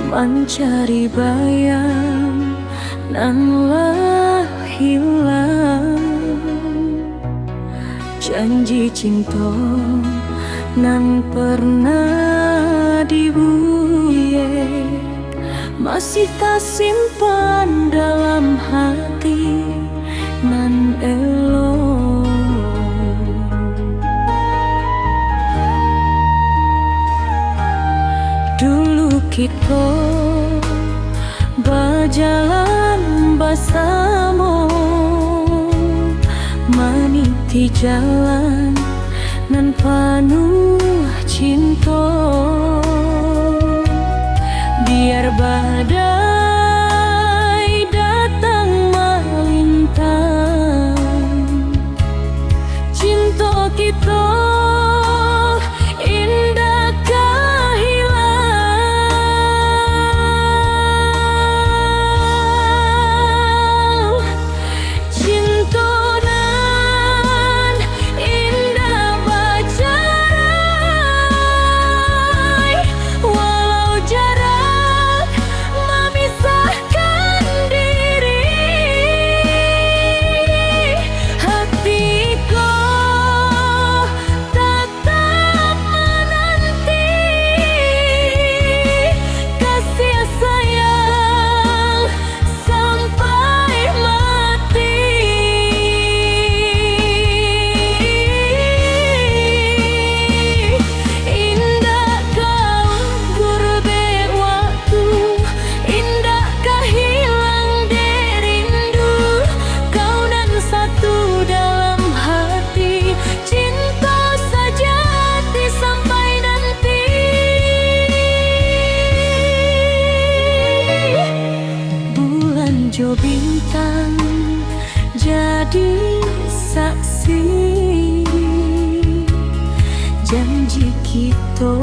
mencari bayang nan lah hilang. Janji cinta nan pernah dibuye masih tak simpan dalam hati nan elok. Dulu kita berjalan bersama, meniti jalan nan penuh cinta. Biar badai datang melintang, cinta kita indakkah hilang. Cinta nan indah bercerai, walau jarak memisahkan diri. Hatiku tetap menanti kasih sayang sampai mati. Indakkah berbek waktu, indakkah hilang derindu. Kau dan satu dalam hati, cinta sejati sampai nanti. Bulan jo bintang jadi saksi, janji kita